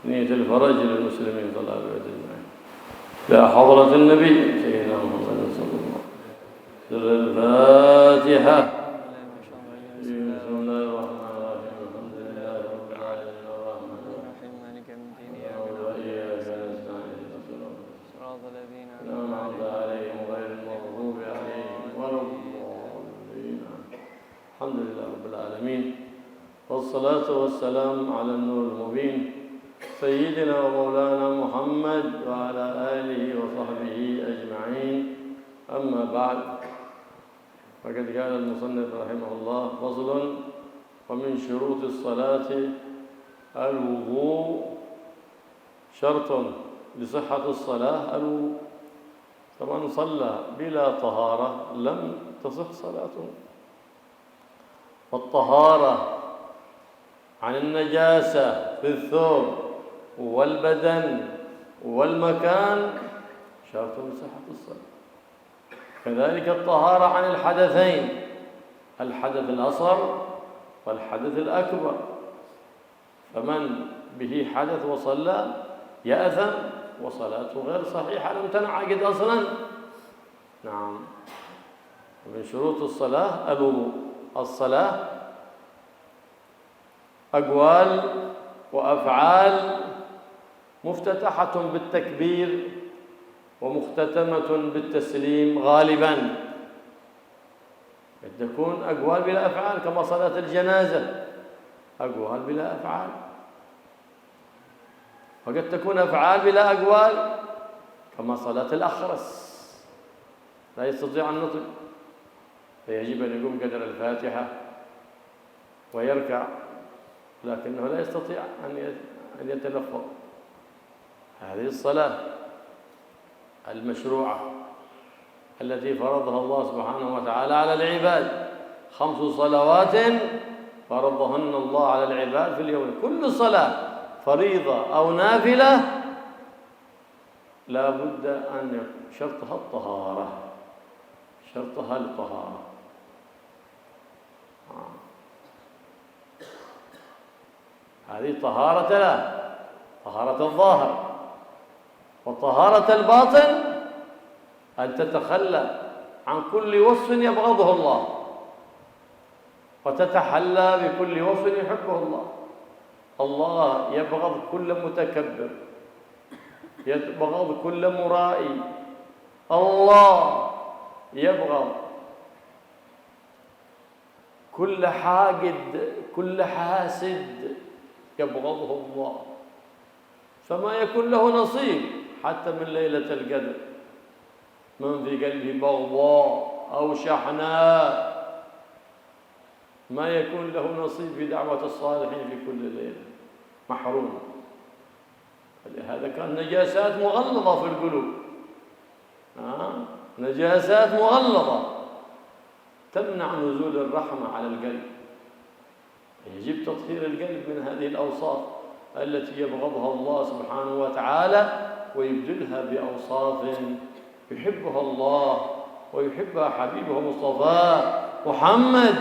نية الفرج للمسلمين صلى الله عليه وسلم. لا حضرة النبي سيدنا محمد صلى الله عليه وسلم. سر الفاتحة. بسم الله الرحمن الرحيم. الحمد لله رب العالمين الرحمن الرحيم مالك يوم الدين إياك نستعين صراط الذين أنعمت عليهم غير المغضوب عليهم ولا الضالين. الحمد لله رب العالمين، والصلاة والسلام على النور المبين سيدنا ومولانا محمد وعلى آله وصحبه أجمعين. أما بعد، فقد قال المصنف رحمه الله: فصل: ومن شروط الصلاة الوضوء. شرط لصحة الصلاة الوضوء، فمن صلى بلا طهارة لم تصح صلاته. والطهارة عن النجاسة في الثوب والبدن والمكان شرط لصحة الصلاة. كذلك الطهارة عن الحدثين، الحدث الأصغر والحدث الأكبر، فمن به حدث وصلى يأثم وصلاته غير صحيحة، لم تنعقد أصلا. نعم. ومن شروط الصلاة الوضوء. الصلاة أقوال وأفعال مفتتحة بالتكبير ومختتمة بالتسليم غالبا. قد تكون أقوال بلا أفعال كما صلاة الجنازة، أقوال بلا أفعال، وقد تكون أفعال بلا أقوال كما صلاة الأخرس لا يستطيع النطق، فيجب أن يقوم قدر الفاتحة ويركع، لكنه لا يستطيع أن يتلفظ. هذه الصلاة المشروعة التي فرضها الله سبحانه وتعالى على العباد، 5 صلوات فرضهن الله على العباد في اليوم. كل صلاة فريضة أو نافلة لا بد أن يكون شرطها الطهارة، شرطها الطهارة. هذه طهارة لا، طهارة الظاهر، وطهارة الباطن أن تتخلى عن كل وصف يبغضه الله، وتتحلى بكل وصف يحبه الله. الله يبغض كل متكبر، يبغض كل مرائي، الله يبغض كل حاقد، كل حاسد يبغضه الله، فما يكون له نصيب حتى من ليلة القدر. من في قلبه بغضاء أو شحناء ما يكون له نصيب في دعوة الصالحين في كل ليلة، محروم. فلهذا كان نجاسات مغلظة في القلوب، نجاسات مغلظة تمنع نزول الرحمة على القلب. يجب تطهير القلب من هذه الأوصاف التي يبغضها الله سبحانه وتعالى، ويبدلها بأوصاف يحبها الله ويحبها حبيبه مصطفى محمد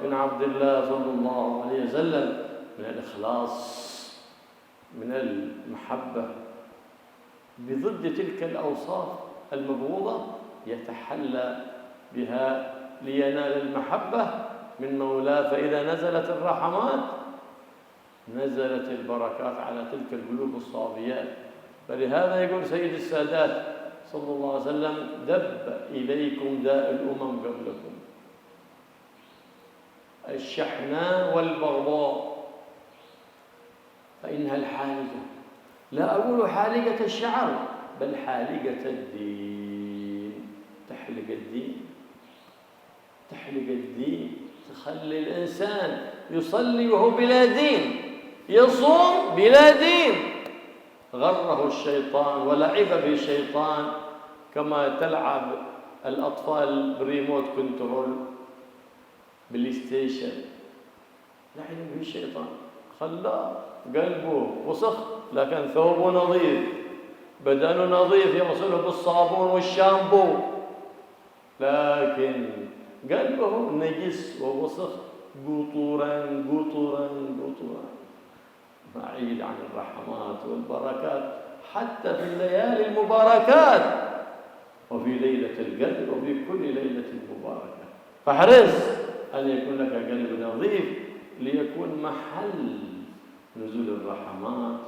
بن عبد الله صلى الله عليه وسلم، من الإخلاص، من المحبة. بضد تلك الأوصاف المبغوضة يتحلى بها لينال المحبة من مولاه، فإذا نزلت الرحمات نزلت البركات على تلك القلوب الصافيات. فلهذا يقول سيد السادات صلى الله عليه وسلم: دب إليكم داء الأمم قبلكم، الشحناء والبغضاء، فإنها الحالقة. لا أقول حالقة الشعر، بل حالقة الدين. تحلق الدين، تحلق الدين، تخلي الإنسان يصلي وهو بلا دين، يصوم بلا دين. غره الشيطان ولعب به الشيطان كما تلعب الأطفال بريموت كنترول بلاي ستيشن. لعب به الشيطان، خلاه قلبه وسخ لكن ثوبه نظيف، بدنه نظيف، يغسله بالصابون والشامبو، لكن قلبه نجس ووسخ، قطورا قطورا قطورا. بعيد عن الرحمات والبركات حتى في الليالي المباركات وفي ليلة القدر وفي كل ليلة مباركة. فاحرص أن يكون لك قلب نظيف ليكون محل نزول الرحمات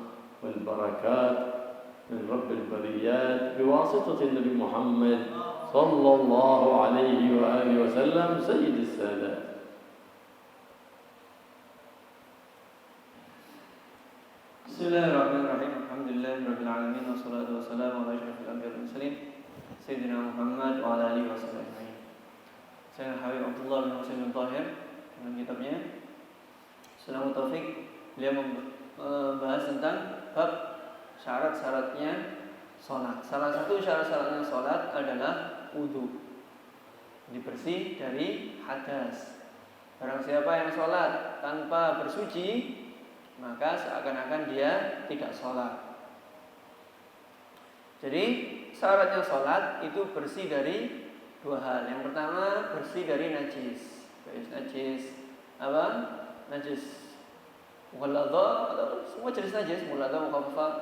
والبركات من رب البريات بواسطة النبي محمد صلى الله عليه وآله وسلم سيد السادات. Bismillahirrahmanirrahim. Alhamdulillahirabbil alamin wassalatu wassalamu ala asyrofil anbiya'i wal mursalin sayyidina Muhammad wa ala alihi wasallam. Saya Habib Abdullah bin Husain bin Tahir dalam kitabnya Sulamut Taufik, beliau membahas tentang bab syarat-syaratnya salat. Salah satu syarat-syaratnya salat adalah wudu. Bersih dari hadas. Barang siapa yang salat tanpa bersuci, maka seakan-akan dia tidak sholat. Jadi syaratnya sholat itu bersih dari dua hal. Yang pertama bersih dari najis. Najis apa? Najis mughalladha atau semua jenis najis, mughalladha, mukhaffafah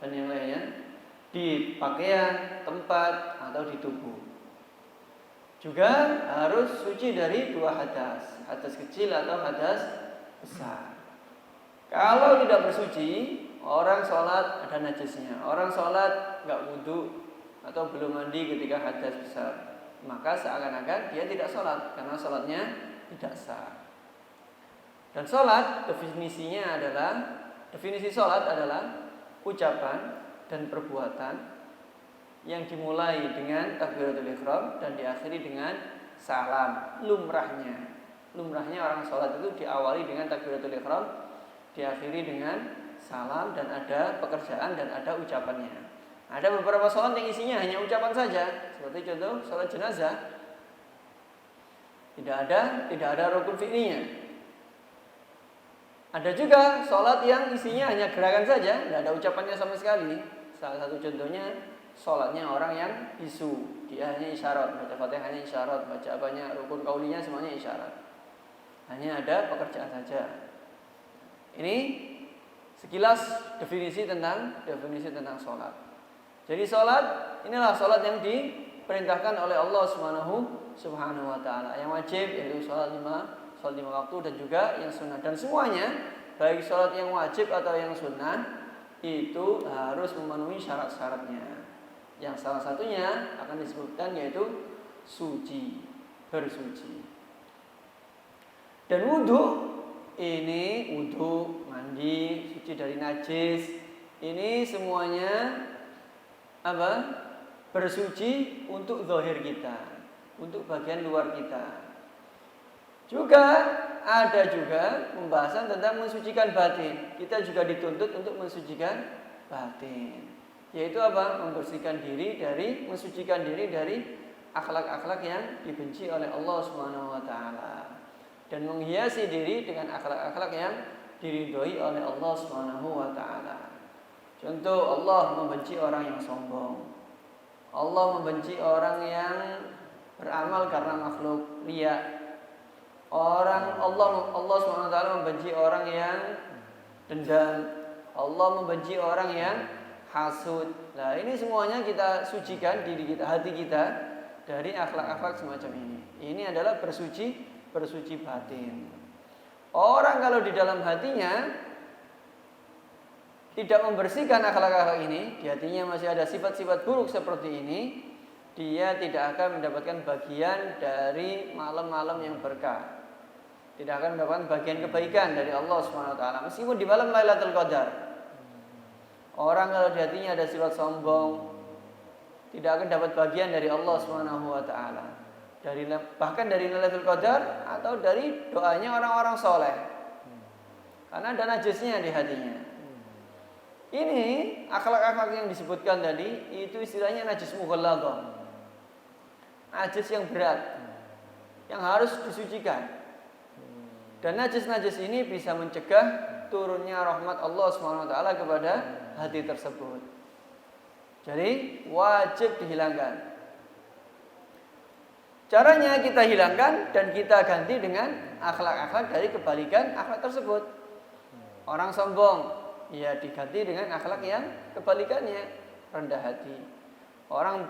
dan yang lainnya di pakaian, tempat atau di tubuh. Juga harus suci dari dua hadas, hadas kecil atau hadas besar. Kalau tidak bersuci, orang sholat ada najisnya. Orang sholat nggak wudhu atau belum mandi ketika hadas besar, maka seakan-akan dia tidak sholat karena sholatnya tidak sah. Dan sholat definisi sholat adalah ucapan dan perbuatan yang dimulai dengan takbiratul ihram dan diakhiri dengan salam. Lumrahnya orang sholat itu diawali dengan takbiratul ihram, diakhiri dengan salam, dan ada pekerjaan dan ada ucapannya. Ada beberapa sholat yang isinya hanya ucapan saja, seperti contoh sholat jenazah. Tidak ada rukun fi'linya. Ada juga sholat yang isinya hanya gerakan saja, tidak ada ucapannya sama sekali. Salah satu contohnya sholatnya orang yang bisu, dia hanya isyarat, baca Fatihah hanya isyarat, baca apanya, rukun kaulinya semuanya isyarat. Hanya ada pekerjaan saja. Ini sekilas definisi tentang sholat. Jadi sholat, inilah sholat yang diperintahkan oleh Allah Subhanahu wa ta'ala. Yang wajib yaitu sholat lima waktu, dan juga yang sunnah. Dan semuanya, baik sholat yang wajib atau yang sunnah, itu harus memenuhi syarat-syaratnya. Yang salah satunya akan disebutkan yaitu bersuci. Dan wudhu, ini wudu, mandi, suci dari najis, ini semuanya apa? Bersuci untuk zahir kita, untuk bagian luar kita. Juga ada pembahasan tentang mensucikan batin. Kita juga dituntut untuk mensucikan batin, yaitu apa? Mensucikan diri dari akhlak-akhlak yang dibenci oleh Allah Subhanahu wa ta'ala, dan menghiasi diri dengan akhlak-akhlak yang diridhoi oleh Allah Subhanahu wa ta'ala. Contoh, Allah membenci orang yang sombong. Allah membenci orang yang beramal karena makhluk, riya. Allah Subhanahu wa ta'ala membenci orang yang dendam. Allah membenci orang yang hasud. Nah, ini semuanya kita sucikan diri kita, hati kita dari akhlak-akhlak semacam ini. Ini adalah bersuci batin. Orang kalau di dalam hatinya tidak membersihkan akhlak-akhlak ini, di hatinya masih ada sifat-sifat buruk seperti ini, dia tidak akan mendapatkan bagian dari malam-malam yang berkah. Tidak akan mendapatkan bagian kebaikan dari Allah Subhanahu wa ta'ala meskipun di malam Lailatul Qadar. Orang kalau di hatinya ada sifat sombong, tidak akan dapat bagian dari Allah Subhanahu wa ta'ala. Bahkan dari Lailatul Qadar atau dari doanya orang-orang soleh, karena ada najisnya di hatinya. Ini akhlak-akhlak yang disebutkan tadi itu istilahnya najis mughalladha, najis yang berat yang harus disucikan. Dan najis-najis ini bisa mencegah turunnya rahmat Allah Subhanahu wa ta'ala kepada hati tersebut. Jadi wajib dihilangkan. Caranya kita hilangkan dan kita ganti dengan akhlak-akhlak dari kebalikan akhlak tersebut. Orang sombong, ya diganti dengan akhlak yang kebalikannya, rendah hati. Orang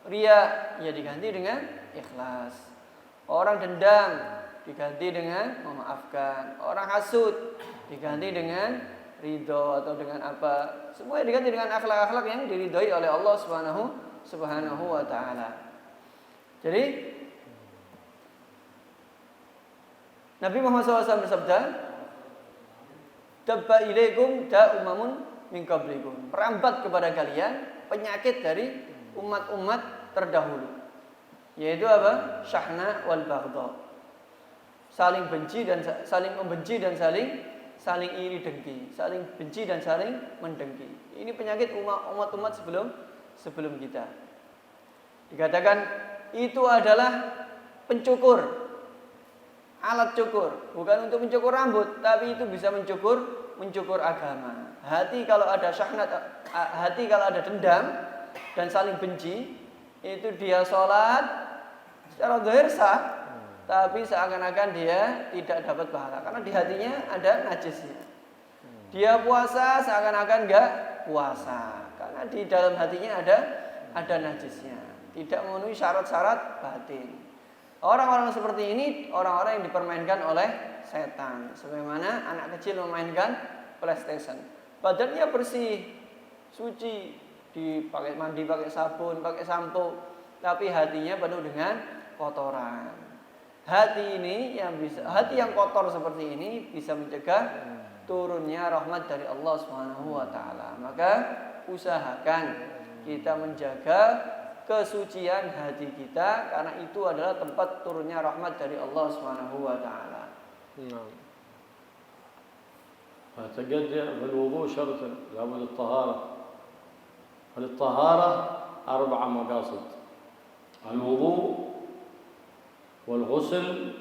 riya ya diganti dengan ikhlas. Orang dendam diganti dengan memaafkan. Orang hasud diganti dengan ridho atau dengan apa? Semuanya diganti dengan akhlak-akhlak yang diridhoi oleh Allah Subhanahu wa taala. Jadi Nabi Muhammad SAW bersabda, "Tabba ilaikum da'umamun min qablikum." Merambat kepada kalian penyakit dari umat-umat terdahulu. Yaitu apa? Syahna wal baghdha. Saling benci dan saling membenci dan saling iri dengki, saling benci dan saling mendengki. Ini penyakit umat-umat sebelum kita. Dikatakan itu adalah pencukur, alat cukur, bukan untuk mencukur rambut, tapi itu bisa mencukur agama. Hati kalau ada syahna, hati kalau ada dendam dan saling benci, itu dia sholat secara zahir sah, tapi seakan-akan dia tidak dapat pahala karena di hatinya ada najisnya. Dia puasa seakan-akan enggak puasa karena di dalam hatinya ada najisnya, tidak memenuhi syarat-syarat batin. Orang-orang seperti ini orang-orang yang dipermainkan oleh setan, sebagaimana anak kecil memainkan PlayStation. Badannya bersih, suci, dipakai mandi pakai sabun, pakai sampo, tapi hatinya penuh dengan kotoran. Hati yang kotor seperti ini bisa mencegah turunnya rahmat dari Allah Subhanahu wa taala. Maka usahakan kita menjaga kesucian hati kita karena itu adalah tempat turunnya rahmat dari Allah Subhanahu wa taala. نعم. فتجد بالوضوء شرط لابد الطهارة. وللطهارة 4 مقاصد: الوضوء والغسل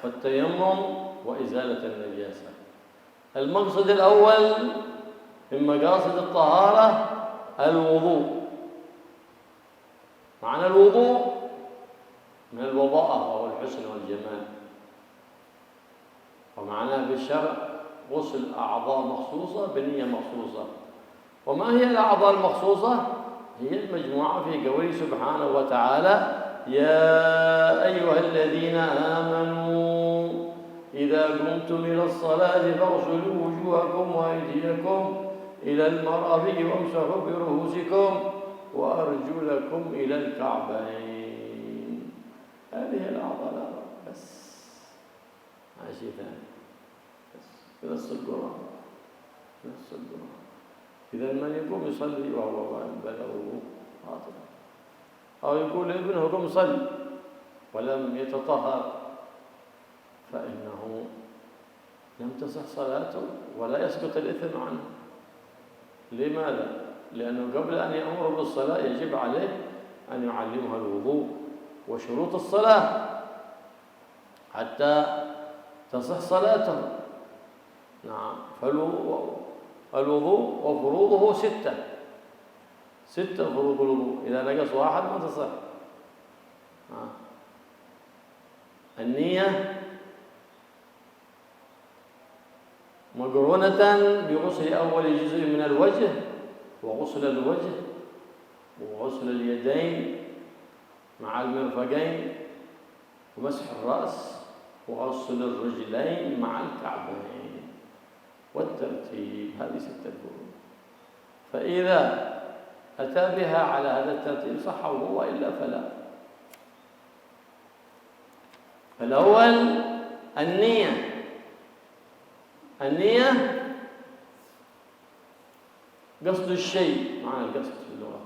والتيمم وإزالة النجاسة. المقصد الأول من مقاصد الطهارة الوضوء. معنى الوضوء من الوضاءة أو الحسن والجمال، ومعناه بالشرع غسل أعضاء مخصوصة بنية مخصوصة. وما هي الأعضاء المخصوصة؟ هي المجموعة في قوله سبحانه وتعالى: يا أيها الذين آمنوا إذا قمتم إلى الصلاة فاغسلوا وجوهكم وأيديكم إلى المرافق وامسحوا برؤوسكم وأرجلكم إلى الكعبين. هذه الأعضاء بس، ما شيء ثاني، بس بنص القرآن. إذا من يقوم يصلي وهو بلغه باطل، أو يقول ابنه قم صل ولم يتطهر، فإنه لم تصح صلاته ولا يسقط الإثم عنه. لماذا؟ لأنه قبل أن يأمر بالصلاة يجب عليه أن يعلمها الوضوء وشروط الصلاة حتى تصح صلاته. نعم. فالوضوء وفروضه 6 فروض الوضوء، إذا نقص واحد ما تصح. النية مقرونة بغسل أول جزء من الوجه، وغسل الوجه وغسل اليدين مع المرفقين ومسح الرأس وغسل الرجلين مع الكعبين والترتيب. هذه 6 فروض. فإذا أتى بها على هذا الترتيب صح وضوء، وإلا فلا. فالأول النية قصد الشيء، معنى القصد في اللغة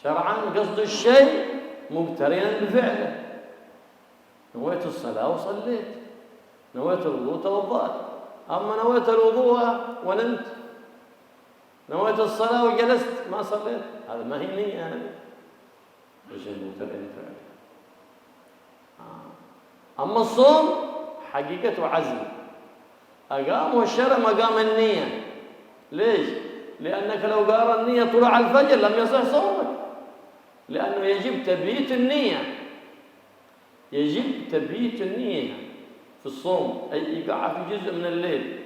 شرعا قصد الشيء مقترنا بفعله. نويت الصلاة وصليت، نويت الوضوء توضأت. أما نويت الوضوء ونمت، نويت الصلاة وجلست ما صليت، هذا ما هي نية، هذه شيء مقترن بفعله. أما الصوم حقيقة عزم، أقام الشرع مقام النية. ليش؟ لأنك لو قال النية طلع الفجر لم يصح صومك، لأنه يجب تبييت النية، يجب تبييت النية في الصوم، أي إيقاع في جزء من الليل.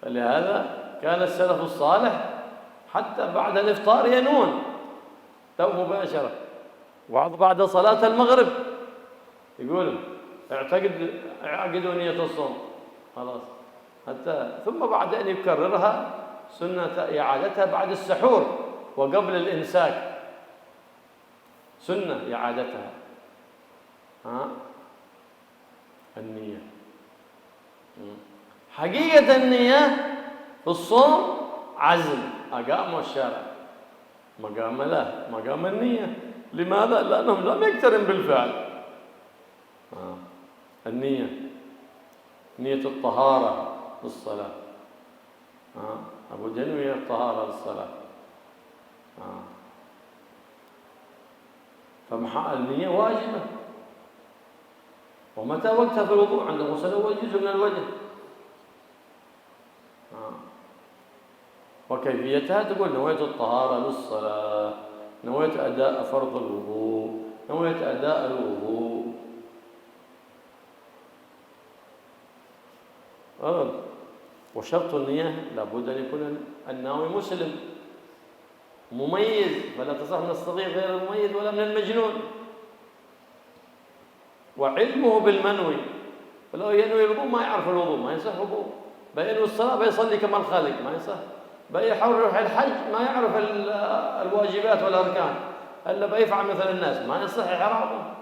فلهذا كان السلف الصالح حتى بعد الإفطار ينون تو مباشرة، وبعد صلاة المغرب يقول اعقدوا نية الصوم خلاص، حتى ثم بعد أن يكررها سنة إعادتها بعد السحور وقبل الإمساك، سنة إعادتها. النية حقيقة النية في الصوم عزم أقام الشارع، مقام له مقام النية. لماذا؟ لأنهم لم يقترن بالفعل. النية نية الطهارة للصلاة، أبو جنوية الطهارة للصلاة. فالنية واجبة. ومتى وقتها في الوضوء؟ عند غسل أول جزء من الوجه. وكيفيتها تقول نويت الطهارة للصلاة، نويت أداء فرض الوضوء، نويت أداء الوضوء. وشرط النية لابد أن يكون الناوي مسلم مميز، فلا تصح من الصغير غير المميز ولا من المجنون، وعلمه بالمنوي. فلو ينوي الوضوء ما يعرف الوضوء ما يصح وضوء، بينوي الصلاة بيصلي كما الخالق ما يصح، بيحاول يروح الحج ما يعرف الواجبات والأركان إلا بيفعل مثل الناس ما يصح إحرامه.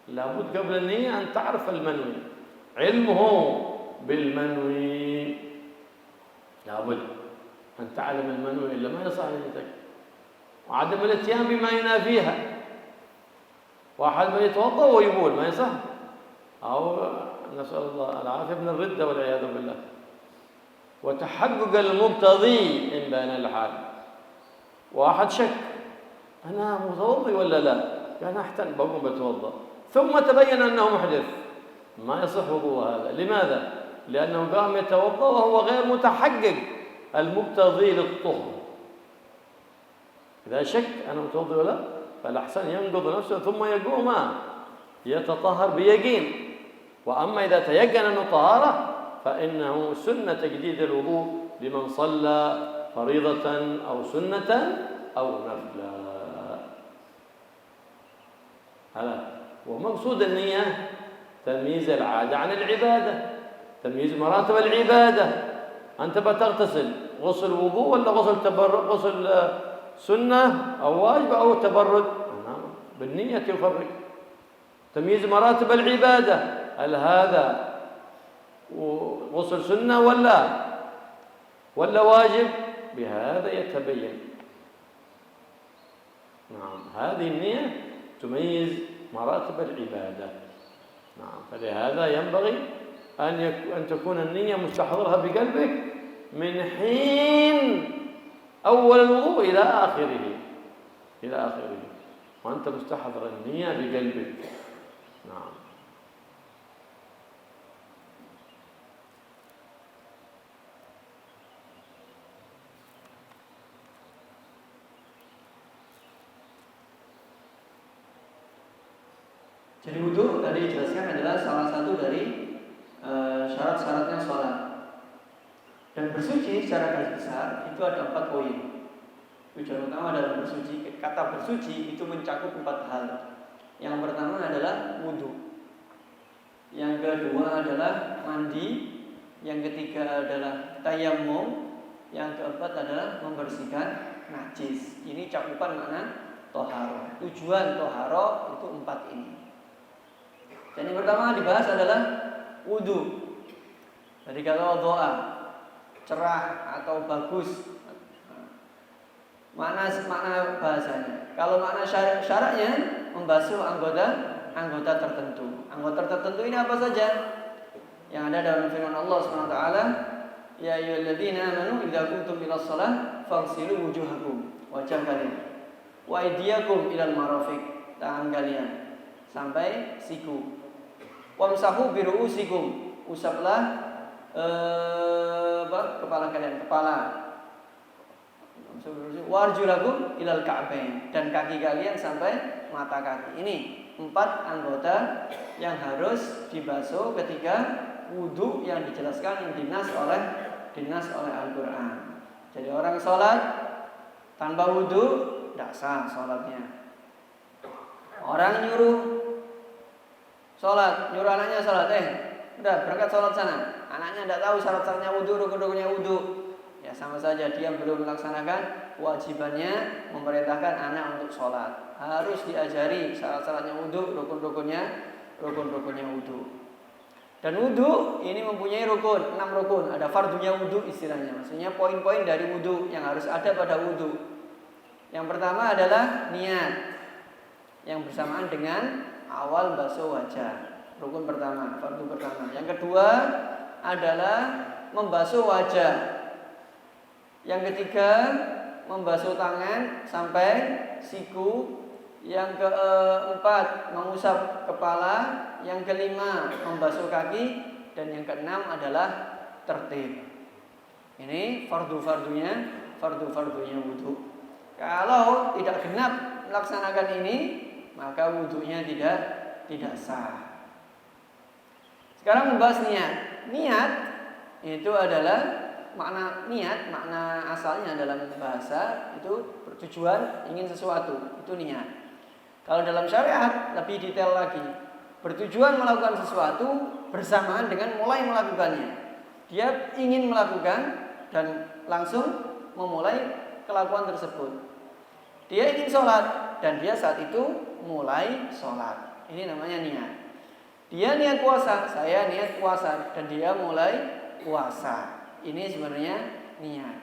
لابد قبل النية أن تعرف المنوي، علمه بالمنوي، لابد أن تعلم المنوي إلا ما يصح نيتك. وعدم الاتيان بما ينافيها، واحد ما يتوضأ ويبول ما يصح، أو نسأل الله العافية من الردة والعياذ بالله. وتحقق المقتضي إن بان الحال. واحد شك أنا متوضي ولا لا، كان أحسن بقوم بتوضأ، ثم تبين أنه محدث، ما يصح وضوء هذا. لماذا؟ لأنه قام يتوضأ وهو غير متحقق المقتضي للطهر. إذا شك أنا متوضي ولا، فالأحسن ينقض نفسه ثم يقوم يتطهر بيقين. وأما إذا تيقن أنه طهارة فإنه سنة تجديد الوضوء لمن صلى فريضة أو سنة أو نفلا. هذا ومقصود النية تمييز العادة عن العبادة، تمييز مراتب العبادة. أنت بتغتسل غسل وضوء ولا غسل تبرد، غسل سنة أو واجب أو تبرد، بالنية يفرق. تمييز مراتب العبادة، هل هذا غسل سنة ولا واجب؟ بهذا يتبين. نعم، هذه النية تميز مراتب العبادة. نعم، فلهذا ينبغي أن تكون النية مستحضرها بقلبك من حين أول الوضوء إلى آخره، وأنت مستحضر النية بقلبك. نعم. Jadi wudhu tadi dijelaskan adalah salah satu dari syarat-syaratnya sholat. Dan bersuci secara garis besar itu ada 4 poin. Tujuan utama dalam bersuci, kata bersuci itu mencakup 4 hal. Yang pertama adalah wudhu, yang kedua adalah mandi, yang ketiga adalah tayammum, yang keempat adalah membersihkan najis. Ini cakupan makna toharo. Tujuan toharo itu 4 ini. Dan yang pertama dibahas adalah wudhu. Jadi kalau doa cerah atau bagus, makna bahasanya. Kalau makna syaratnya membasuh anggota tertentu. Anggota tertentu ini apa saja? Yang ada dalam firman Allah SWT, ya ayyuhalladzina amanu idza qumtum ilas shalah faghsilu wujuhakum, wajah kalian, wa aydiyakum ilal marafiq, tangan kalian sampai siku. Wamsahu biru'usikum, usaplah kepala kalian, kepala. Warjulakum ilal ka'bain, dan kaki kalian sampai mata kaki. Ini 4 anggota yang harus dibasuh ketika wudhu yang dijelaskan yang dinas oleh Al-Quran. Jadi orang sholat tanpa wudhu tidak sah sholatnya. Orang nyuruh sholat, nyuruh anaknya sholat, udah berangkat sholat sana. Anaknya tidak tahu syarat-syaratnya wudhu, rukun-rukunnya wudhu. Ya sama saja dia belum melaksanakan kewajibannya memerintahkan anak untuk sholat. Harus diajari syarat-syaratnya wudhu, rukun-rukunnya wudhu. Dan wudhu ini mempunyai rukun, 6 rukun. Ada fardunya wudhu istilahnya. Maksudnya poin-poin dari wudhu yang harus ada pada wudhu. Yang pertama adalah niat, yang bersamaan dengan awal basuh wajah. Rukun pertama, fardu pertama. Yang kedua adalah membasuh wajah. Yang ketiga membasuh tangan sampai siku. Yang keempat mengusap kepala. Yang kelima membasuh kaki. Dan yang keenam adalah tertib. Ini fardu-fardunya wudhu. Kalau tidak genap melaksanakan ini, maka wudhunya tidak sah. Sekarang membahas niat. Niat itu adalah makna asalnya dalam bahasa itu bertujuan ingin sesuatu, itu niat. Kalau dalam syariat lebih detail lagi, bertujuan melakukan sesuatu bersamaan dengan mulai melakukannya. Dia ingin melakukan dan langsung memulai kelakuan tersebut. Dia ingin sholat dan dia saat itu mulai sholat. Ini namanya niat. Dia niat puasa, saya niat puasa dan dia mulai puasa. Ini sebenarnya niat.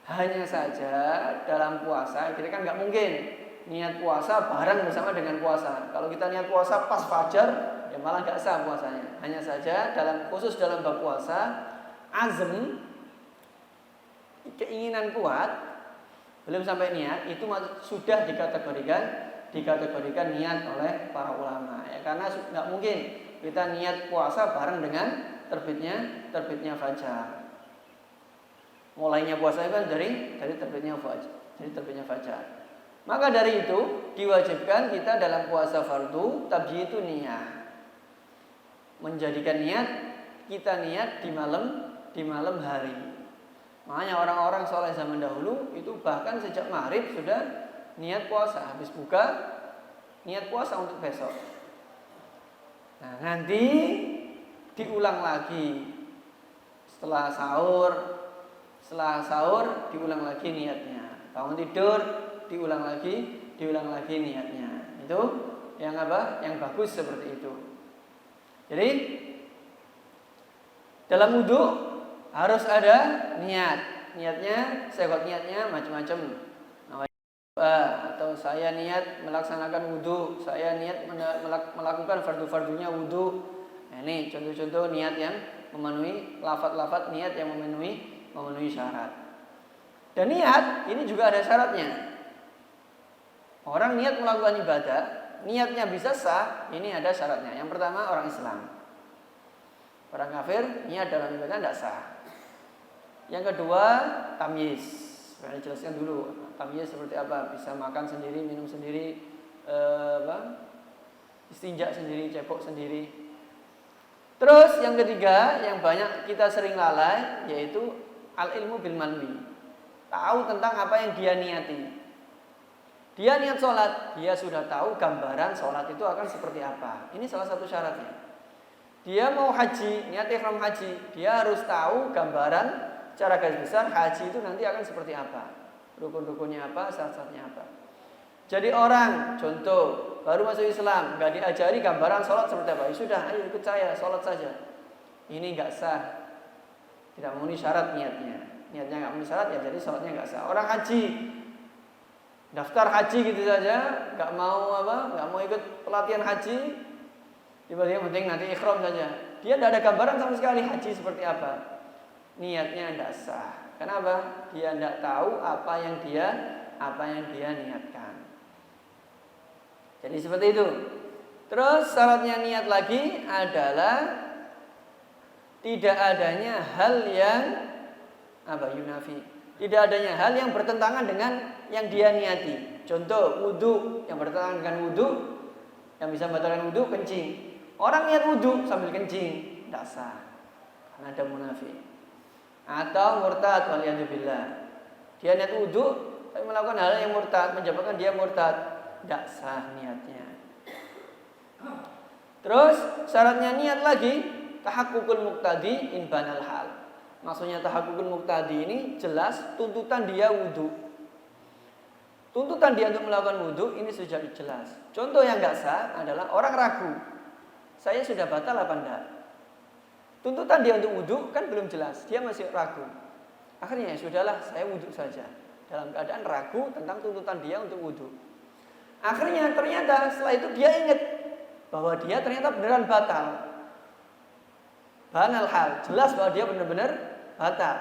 Hanya saja dalam puasa kita kan nggak mungkin niat puasa bareng bersama dengan puasa. Kalau kita niat puasa pas fajar, ya malah nggak sah puasanya. Hanya saja khusus dalam bab puasa, azm, keinginan kuat, belum sampai niat, itu sudah dikategorikan niat oleh para ulama. Ya, karena nggak mungkin kita niat puasa bareng dengan terbitnya fajar. Mulainya puasa kan dari terbitnya fajar. Maka dari itu diwajibkan kita dalam puasa fardu tabyitu niat. Menjadikan niat, kita niat di malam hari. Makanya orang-orang soleh zaman dahulu itu bahkan sejak maghrib sudah niat puasa, habis buka niat puasa untuk besok. Nah, nanti diulang lagi setelah sahur diulang lagi niatnya. Bangun tidur diulang lagi niatnya. Itu yang yang bagus seperti itu. Jadi dalam wudhu harus ada niatnya saya niatnya macam-macam. Atau saya niat melaksanakan wudhu, saya niat melakukan fardu-fardunya wudhu. Nah, ini contoh-contoh niat yang memenuhi lafaz-lafaz niat yang memenuhi syarat. Dan niat ini juga ada syaratnya. Orang niat melakukan ibadah, niatnya bisa sah, ini ada syaratnya. Yang pertama orang Islam. Orang kafir niat dalam ibadah tidak sah. Yang kedua tamyiz. Saya jelaskan dulu tamyiz seperti apa. Bisa makan sendiri, minum sendiri, istinja sendiri, cepok sendiri. Terus yang ketiga yang banyak kita sering lalai yaitu al-ilmu bil manwi. Tahu tentang apa yang dia niati. Dia niat sholat, dia sudah tahu gambaran sholat itu akan seperti apa. Ini salah satu syaratnya. Dia mau haji, niat ihram haji, dia harus tahu gambaran cara garis besar haji itu nanti akan seperti apa. Rukun-rukunnya apa, syarat-syaratnya apa. Jadi orang, contoh, baru masuk Islam, nggak diajari gambaran sholat seperti apa. Ya sudah, ayo ikut saya, sholat saja. Ini nggak sah. Tidak memenuhi syarat niatnya. Niatnya nggak memenuhi syarat, ya jadi sholatnya nggak sah. Orang haji, daftar haji gitu saja, nggak mau ikut pelatihan haji, tiba-tiba penting nanti ikhram saja. Dia tidak ada gambaran sama sekali haji seperti apa. Niatnya tidak sah. Kenapa? Dia tidak tahu apa yang dia niatkan. Jadi seperti itu. Terus syaratnya niat lagi adalah tidak adanya hal yang yunafi. Tidak adanya hal yang bertentangan dengan yang dia niati. Contoh wudhu yang bertentangan dengan wudhu, yang bisa membatalkan wudhu, kencing. Orang niat wudhu sambil kencing, tidak sah. Karena ada munafik. atau murtad waliyadzubillah. Dia niat wudu tapi melakukan hal yang murtad, menyebabkan dia murtad, tidak sah niatnya. Terus syaratnya niat lagi tahakkukul muqtadi in banal hal. Maksudnya tahakkukul muqtadi ini jelas tuntutan dia wudu. Tuntutan dia untuk melakukan wudu ini sudah jelas. Contoh yang tidak sah adalah orang ragu, saya sudah batal apa enggak? Tuntutan dia untuk wudu kan belum jelas, dia masih ragu. Akhirnya ya sudahlah, saya wudu saja. Dalam keadaan ragu tentang tuntutan dia untuk wudu. Akhirnya ternyata setelah itu dia ingat bahwa dia ternyata beneran batal. Banal hal, jelas bahwa dia benar-benar batal.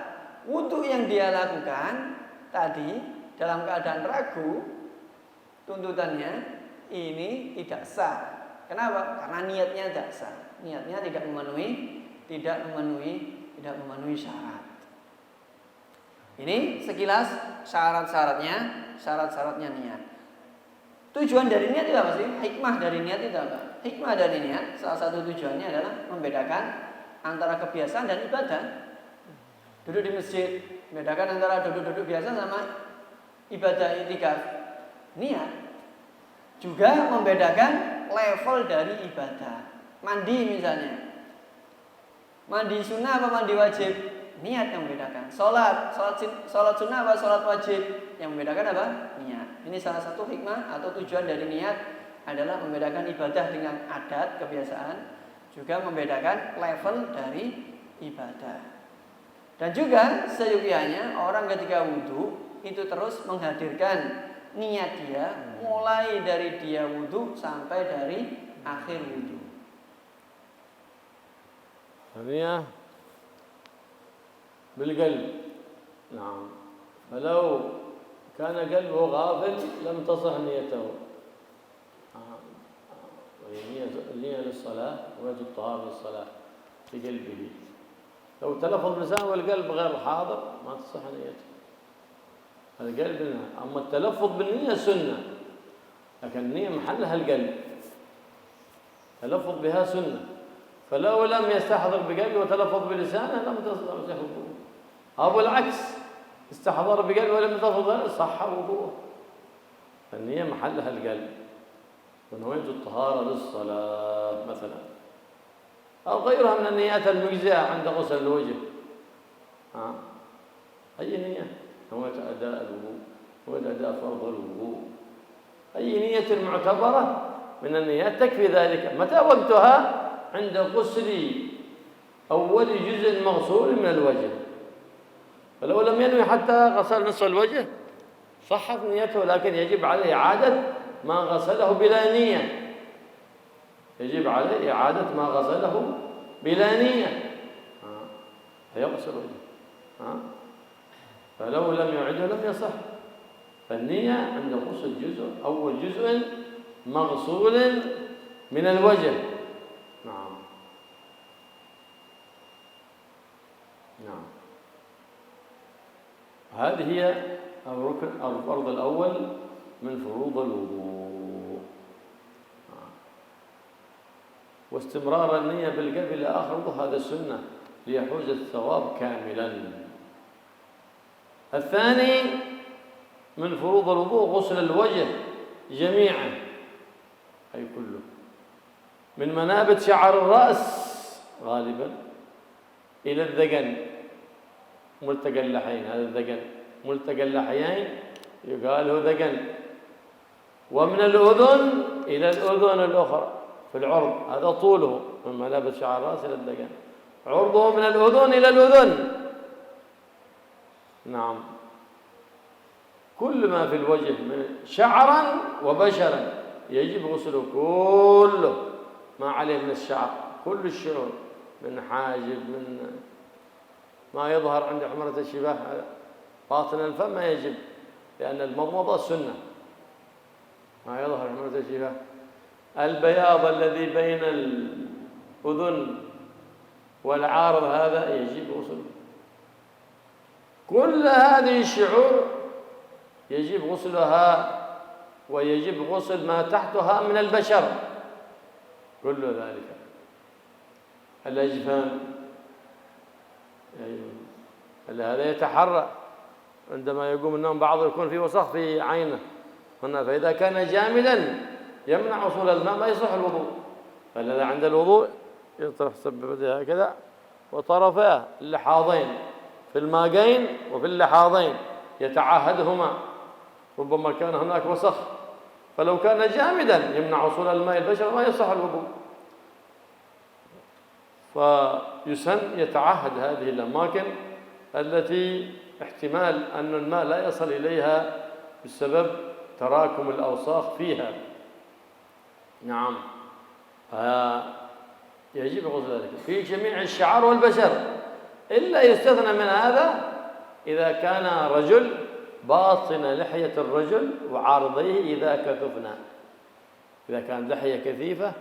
Wudu yang dia lakukan tadi dalam keadaan ragu, tuntutannya ini tidak sah. Kenapa? Karena niatnya tidak sah. Niatnya tidak memenuhi syarat. Ini sekilas syarat-syaratnya niat. Tujuan dari niat itu apa sih? Hikmah dari niat itu apa? Hikmah dari niat salah satu tujuannya adalah membedakan antara kebiasaan dan ibadah. Duduk di masjid, membedakan antara duduk-duduk biasa sama ibadah i'tikaf. Niat juga membedakan level dari ibadah. Mandi misalnya, mandi sunnah apa mandi wajib? Niat yang membedakan. Sholat sunnah apa sholat wajib? Yang membedakan apa? Niat. Ini salah satu hikmah atau tujuan dari niat adalah membedakan ibadah dengan adat, kebiasaan, juga membedakan level dari ibadah. Dan juga seyogianya orang ketika wudu itu terus menghadirkan niat dia mulai dari dia wudu sampai dari akhir wudu. النية بالقلب. نعم. فلو كان قلبه غافل لم تصح نيته. النية للصلاة ويجب الطهارة للصلاة بقلبه. لو تلفظ بلسانه والقلب غير حاضر ما تصح نيته. القلب منها. أما التلفظ بالنية سنة، لكن النية محلها القلب. تلفظ بها سنة. فلو لم يستحضر بقلبه وتلفظ بلسانه لم تصح وضوءه. أو بالعكس استحضر بقلبه ولم يتلفظ صح وضوءه. النية محلها القلب. ونويت الطهارة للصلاة مثلا، أو غيرها من النيات المجزئة عند غسل الوجه. أي نية؟ نويت أداء الوضوء، نويت أداء فرض الوضوء. أي نية معتبرة من النيات تكفي ذلك. متى وقتها؟ عند غسل أول جزء مغسول من الوجه. فلو لم ينوي حتى غسل نصف الوجه صحت نيته، لكن يجب عليه إعادة ما غسله بلا نية. يجب عليه إعادة ما غسله بلا نية. فيغسل وجهه. فلو لم يعده لم يصح. فالنية عند غسل جزء أول جزء مغسول من الوجه. نعم. نعم. هذه هي الركن الفرض الأول من فروض الوضوء. واستمرار النية بالقلب إلى آخر الوضوء هذا السنة ليحوز الثواب كاملا. الثاني من فروض الوضوء غسل الوجه جميعا، أي كله، من منابت شعر الرأس غالبا إلى الذقن ملتقى اللحيين. هذا الذقن ملتقى اللحيين يقال له ذقن. ومن الأذن إلى الأذن الأخرى في العرض، هذا طوله من منابت شعر الرأس إلى الذقن. عرضه من الأذن إلى الأذن. نعم. كل ما في الوجه من شعرا وبشرا يجب غسله كله، ما عليه من الشعر، كل الشعور، من حاجب، من ما يظهر عند حمرة الشباه باطن الفم ما يجب، لأن المضمضة سنة. ما يظهر حمرة الشباه، البياض الذي بين الأذن والعارض هذا يجب غسله. كل هذه الشعور يجب غسلها، ويجب غسل ما تحتها من البشر كل ذلك. الأجفان هذا يتحرى عندما يقوم النوم، بعضه يكون في وسخ في عينه هنا، فإذا كان جامدا يمنع وصول الماء ما يصح الوضوء. فالذي عند الوضوء يطرف سببته هكذا وطرفاه اللحاظين في الماقين وفي اللحاظين يتعاهدهما، ربما كان هناك وسخ، فلو كان جامدا يمنع وصول الماء البشرة ما يصح الوضوء. فيسن يتعهد هذه الأماكن التي احتمال أن الماء لا يصل إليها بسبب تراكم الأوساخ فيها. نعم، يجب غسل ذلك في جميع الشعر والبشر، إلا يستثنى من هذا إذا كان رجل باطن لحية الرجل وعارضيه إذا كثفنا، إذا كان لحية كثيفة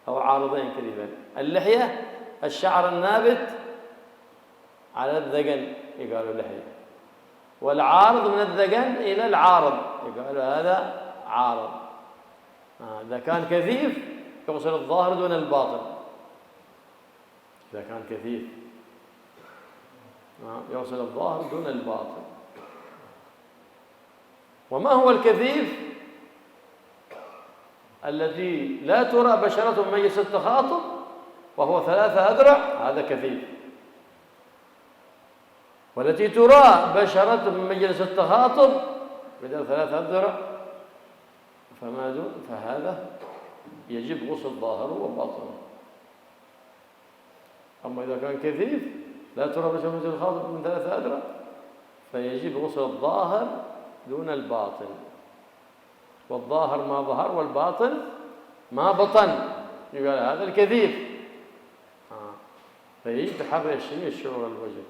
أو عارضين كثيفين. اللحية الشعر النابت على الذقن يقالوا لحية، والعارض من الذقن إلى العارض يقالوا هذا عارض. إذا كان كثيف يغسل الظاهر دون الباطن، إذا كان كثيف يغسل الظاهر دون الباطن. وما هو الكثيف؟ الذي لا ترى بشرة من مجلس التخاطب وهو 3 أذرع، هذا كثيف. والتي ترى بشرة من مجلس التخاطب بدل 3 أذرع فما دون، فهذا يجب غسل ظاهره وباطنه. أما إذا كان كثيف لا ترى بشرة من مجلس التخاطب من 3 أذرع فيجب غسل الظاهر دون الباطن، والظاهر ما ظهر والباطن ما بطن، يقال هذا الكثيف. فيجب تحري جميع الشعور الوجه،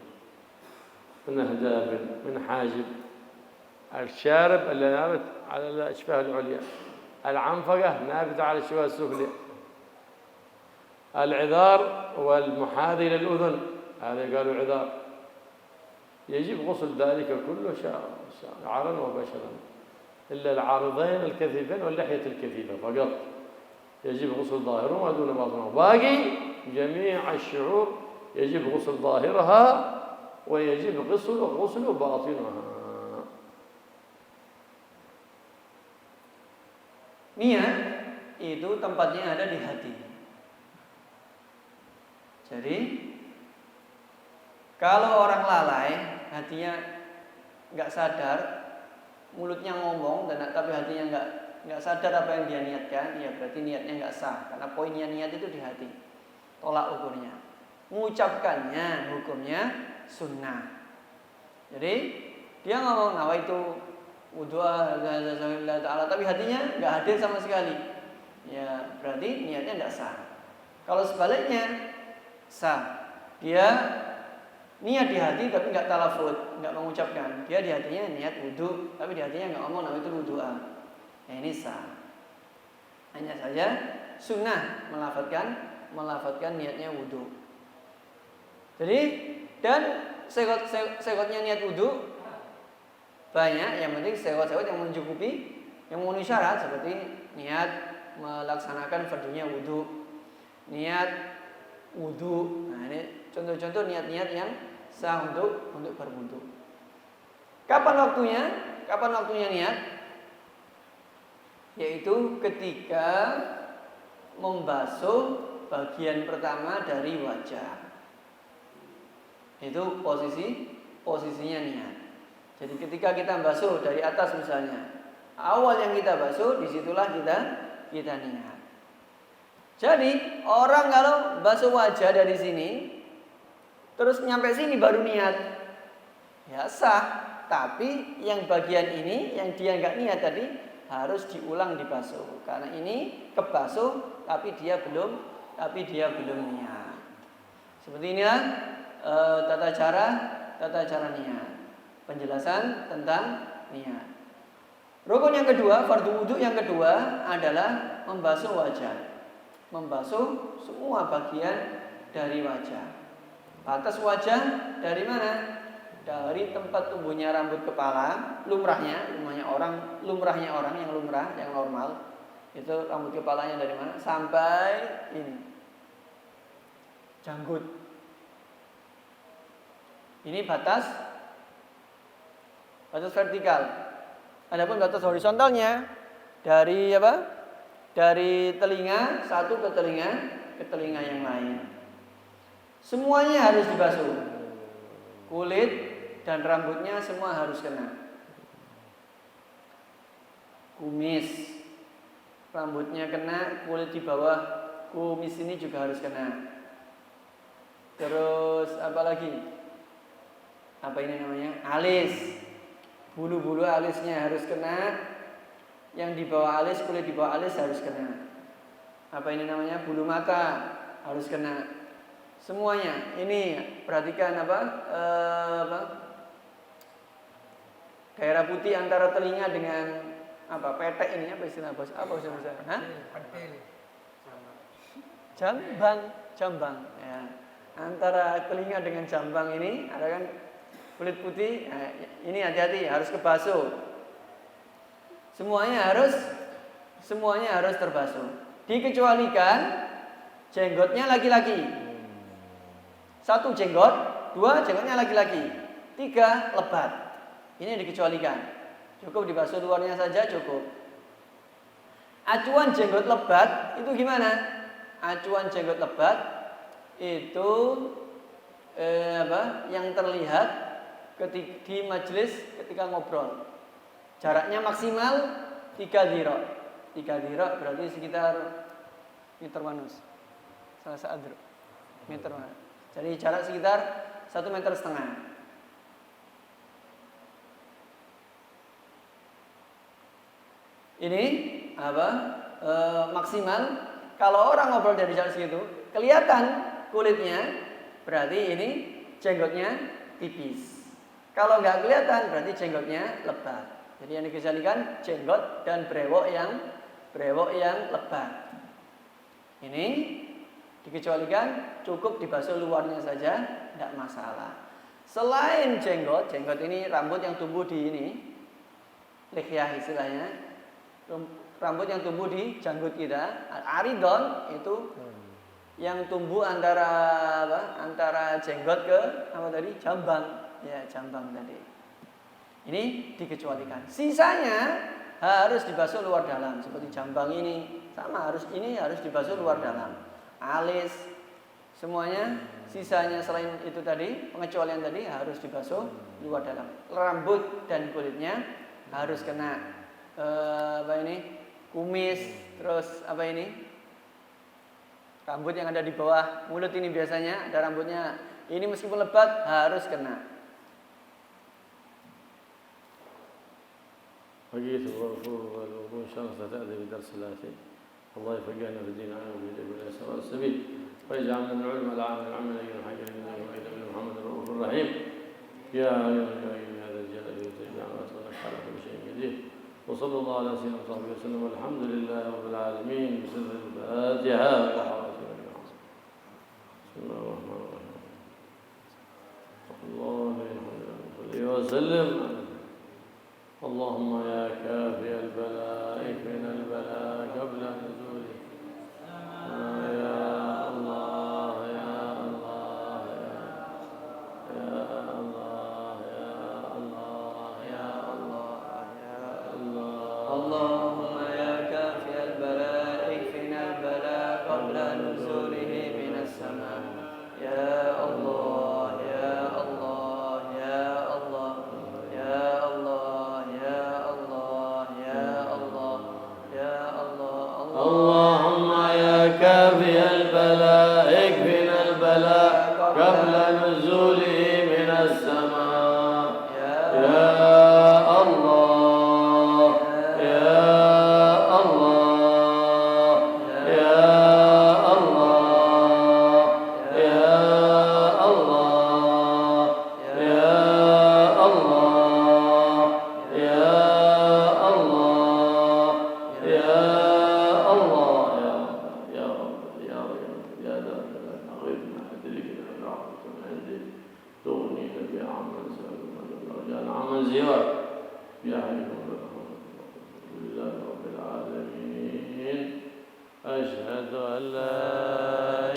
من أهداب، من حاجب، الشارب اللي نابت على الأشفاه العليا، العنفقة نابتة على الشفاه السفلى، العذار والمحاذي للأذن هذا قالوا عذار، يجب غسل ذلك كله شعرا وبشرا، إلا العارضين الكثيفين واللحية الكثيفة فقط يجب غسل ظاهرهما دون باطنه. باقي جميع الشعور يجب غسل ظاهرها ويجب غسل باطنها. Niat itu tempatnya ada di hati. Jadi kalau orang lalai, hatinya nggak sadar, mulutnya ngomong tapi hatinya nggak sadar apa yang dia niatkan, ya berarti niatnya nggak sah. Karena poinnya niat itu di hati, tolak ukurnya. Mengucapkannya hukumnya sunnah. Jadi dia ngomong nawaitu wudhu'a lillahi ta'ala, tapi hatinya nggak hadir sama sekali, ya berarti niatnya nggak sah. Kalau sebaliknya sah, dia niat di hati tapi nggak talafut, nggak mengucapkan, dia di hatinya niat wudhu tapi di hatinya nggak ngomong nawaitu wudhu'a, ini sah. Hanya saja sunnah melafatkan niatnya wudhu. Jadi dan sekotnya niat wudhu banyak, yang penting sewot-sewot yang mencukupi, yang memenuhi syarat, seperti niat melaksanakan fardunya wudhu, niat wudhu. Nah ini contoh-contoh niat-niat yang sah untuk berwudhu. Kapan waktunya niat? Yaitu ketika membasuh bagian pertama dari wajah. Itu posisinya niat. Jadi ketika kita basuh dari atas misalnya, awal yang kita basuh, disitulah kita niat. Jadi orang kalau basuh wajah dari sini, terus nyampe sini baru niat, ya sah. Tapi yang bagian ini, yang dia nggak niat tadi, harus diulang dibasuh. Karena ini kebasuh, tapi dia belum niat. Seperti inilah tata cara niat. Penjelasan tentang niat. Rukun yang kedua, fardu wudhu yang kedua adalah membasuh wajah. Membasuh semua bagian dari wajah. Batas wajah dari mana? Dari tempat tumbuhnya rambut kepala, lumrahnya orang yang lumrah, yang normal. Itu rambut kepalanya dari mana? Sampai ini. Janggut. Ini batas vertikal. Adapun batas horizontalnya dari apa? Dari telinga satu ke telinga yang lain. Semuanya harus dibasuh. Kulit dan rambutnya semua harus kena. Kumis, rambutnya kena, kulit di bawah kumis ini juga harus kena. Terus apa lagi? Apa ini namanya? Alis. Bulu-bulu alisnya harus kena. Yang di bawah alis, kulit di bawah alis harus kena. Apa ini namanya? Bulu mata harus kena. Semuanya. Ini perhatikan apa? Daerah putih antara telinga dengan apa? Petek ini apa istilah bos? Apa istilah? Hah? Jambang. Ya. Antara telinga dengan jambang ini ada kan kulit putih. Nah, ini hati-hati, harus kebasuh. Semuanya harus terbasuh. Dikecualikan jenggotnya laki-laki. 1 jenggot, 2 jenggotnya laki-laki, 3 lebat. Ini dikecualikan. Cukup dibasuh luarnya saja cukup. Acuan jenggot lebat itu gimana? Acuan jenggot lebat itu yang terlihat di majelis ketika ngobrol. Jaraknya maksimal 3 dhira'. 3 dhira' berarti sekitar meter manus. Salah adro. Meter manus. Jadi jarak sekitar 1,5 meter. Ini maksimal. Kalau orang ngobrol dari jarak segitu, kelihatan kulitnya, berarti ini jenggotnya tipis. Kalau nggak kelihatan, berarti jenggotnya lebat. Jadi yang dikecualikan jenggot dan brewok yang lebat. Ini dikecualikan, cukup dibasuh luarnya saja, tidak masalah. Selain jenggot ini rambut yang tumbuh di ini, lihyah istilahnya, rambut yang tumbuh di janggut kita. Aridon itu yang tumbuh antara jenggot ke apa tadi? Jambang. Ya, jambang tadi. Ini dikecualikan. Sisanya harus dibasuh luar dalam. Seperti jambang ini sama harus dibasuh luar dalam. Alis semuanya, sisanya selain itu tadi, pengecualian tadi harus dibasuh luar dalam. Rambut dan kulitnya harus kena kumis, terus rambut yang ada di bawah mulut ini biasanya ada rambutnya. Ini meskipun lebat harus kena. حقيقة الغفور والوضوء إن شاء الله ستأتي بدرس الآتي. الله يفقهنا في الدين عنه وفي دين الإسلام السبيل ويجعلنا من العلم العامل العمل الحق من محمد الرؤوف الرحيم. يا أيها ذا الجلال والإكرام وأسألك على كل شيء قدير. وصلى الله على سيدنا محمد وسلم والحمد لله رب العالمين بسر الفاتحة. بسم الله الرحمن الرحيم. اللهم صل وسلم. اللهم يا كافي البلاء اكفنا البلاء قبل نزوله. يا الله يا الله يا الله يا الله يا الله يا الله. اللهم يا كافي البلاء اكفنا البلاء قبل نزوله من السماء. يا الله يا الله يا الله يا الله يا الله يا الله يا الله. اللهم يا كافي البلاء اكفنا البلاء قبل نزوله من السماء. يا الله يا الله يا الله يا الله يا الله يا الله يا الله يا رب يا دار أغثنا أدركنا برحمتك من عندك تغنينا بها عمن سألنا ورجعنا عمن سواك يا حي الحمد لله رب العالمين. أشهد أن لا